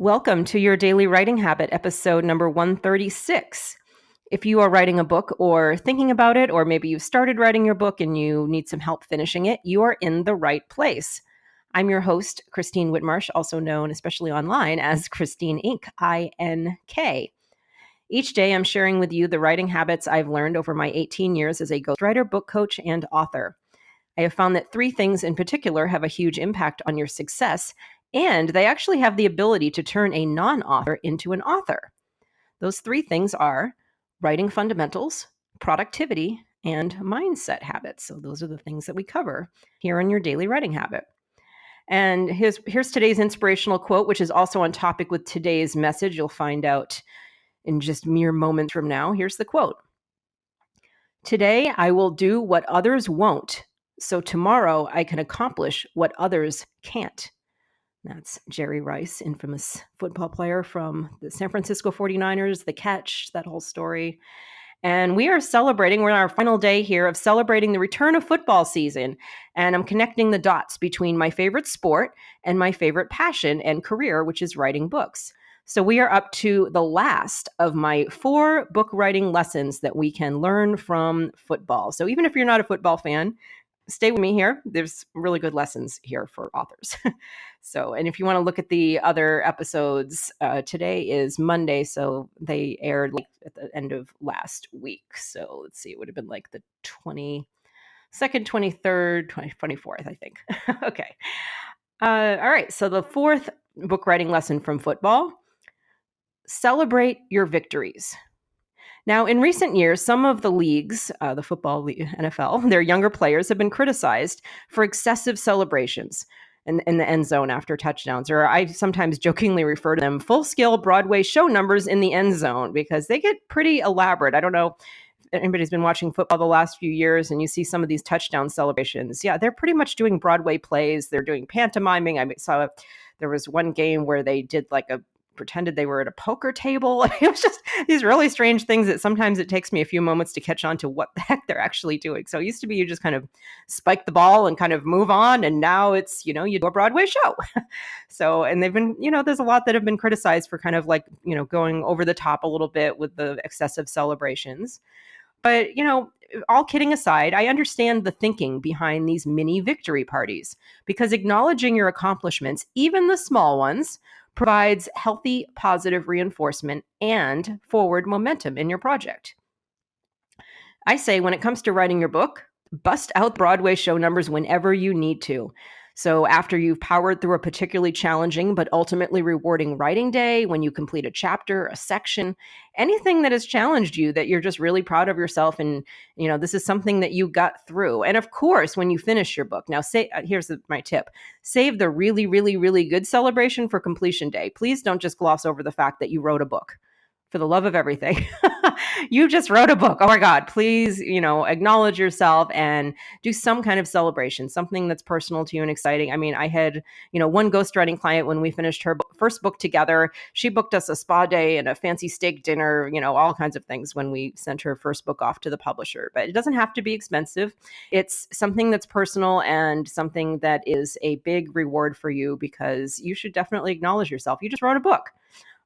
Welcome to your Daily Writing Habit, episode number 136. If you are writing a book or thinking about it, or maybe you've started writing your book and you need some help finishing it, you are in the right place. I'm your host, Christine Whitmarsh, also known, especially online, as Christine Inc., I-N-K. Each day, I'm sharing with you the writing habits I've learned over my 18 years as a ghostwriter, book coach, and author. I have found that three things in particular have a huge impact on your success, and they actually have the ability to turn a non-author into an author. Those three things are writing fundamentals, productivity, and mindset habits. So those are the things that we cover here on your daily writing habit. And here's today's inspirational quote, which is also on topic with today's message. You'll find out in just mere moments from now. Here's the quote. Today, I will do what others won't, so tomorrow I can accomplish what others can't. That's Jerry Rice, infamous football player from the San Francisco 49ers, The Catch, that whole story. And we are celebrating, we're on our final day here of celebrating the return of football season. And I'm connecting the dots between my favorite sport and my favorite passion and career, which is writing books. So we are up to the last of my 4 book writing lessons that we can learn from football. So even if you're not a football fan, stay with me here. There's really good lessons here for authors. And if you want to look at the other episodes, today is Monday, so they aired at the end of last week. So let's see, it would have been like the 22nd, 23rd, 24th, I think. Okay. All right. So the 4th book writing lesson from football: celebrate your victories. Now, in recent years, some of the leagues, the football league, NFL, their younger players have been criticized for excessive celebrations in the end zone after touchdowns, or I sometimes jokingly refer to them full-scale Broadway show numbers in the end zone, because they get pretty elaborate. I don't know if anybody's been watching football the last few years and you see some of these touchdown celebrations. Yeah, they're pretty much doing Broadway plays. They're doing pantomiming. I saw there was one game where they did pretended they were at a poker table. It was just these really strange things that sometimes it takes me a few moments to catch on to what the heck they're actually doing. So it used to be you just kind of spike the ball and kind of move on. And now it's, you do a Broadway show. And they've been, there's a lot that have been criticized for kind of going over the top a little bit with the excessive celebrations. But, all kidding aside, I understand the thinking behind these mini victory parties, because acknowledging your accomplishments, even the small ones, provides healthy, positive reinforcement and forward momentum in your project. I say when it comes to writing your book, bust out Broadway show numbers whenever you need to. So after you've powered through a particularly challenging but ultimately rewarding writing day, when you complete a chapter, a section, anything that has challenged you that you're just really proud of yourself, and this is something that you got through. And of course, when you finish your book, now here's my tip: save the really, really, really good celebration for completion day. Please don't just gloss over the fact that you wrote a book. For the love of everything, you just wrote a book. Oh my God, please, acknowledge yourself and do some kind of celebration, something that's personal to you and exciting. I mean, I had, one ghostwriting client, when we finished her first book together, she booked us a spa day and a fancy steak dinner, all kinds of things when we sent her first book off to the publisher. But it doesn't have to be expensive. It's something that's personal and something that is a big reward for you, because you should definitely acknowledge yourself. You just wrote a book.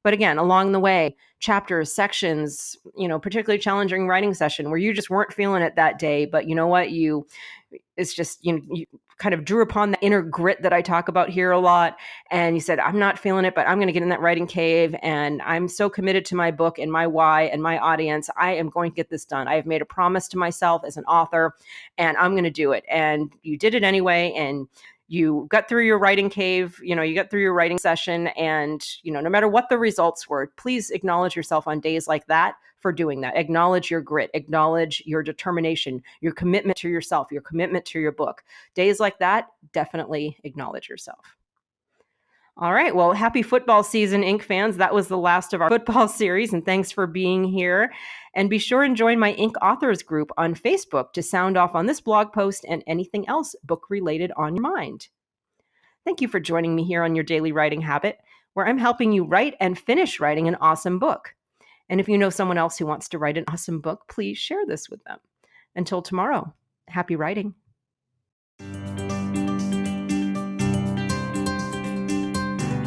But again, along the way, chapters, sections, particularly challenging writing session where you just weren't feeling it that day, but you know what? It's just, you kind of drew upon the inner grit that I talk about here a lot. And you said, I'm not feeling it, but I'm going to get in that writing cave. And I'm so committed to my book and my why and my audience. I am going to get this done. I have made a promise to myself as an author, and I'm going to do it. And you did it anyway. And you got through your writing cave, you got through your writing session, and, no matter what the results were, please acknowledge yourself on days like that for doing that. Acknowledge your grit, acknowledge your determination, your commitment to yourself, your commitment to your book. Days like that, definitely acknowledge yourself. All right. Well, happy football season, Inc. fans. That was the last of our football series, and thanks for being here. And be sure and join my Inc. authors group on Facebook to sound off on this blog post and anything else book-related on your mind. Thank you for joining me here on your Daily Writing Habit, where I'm helping you write and finish writing an awesome book. And if you know someone else who wants to write an awesome book, please share this with them. Until tomorrow, happy writing.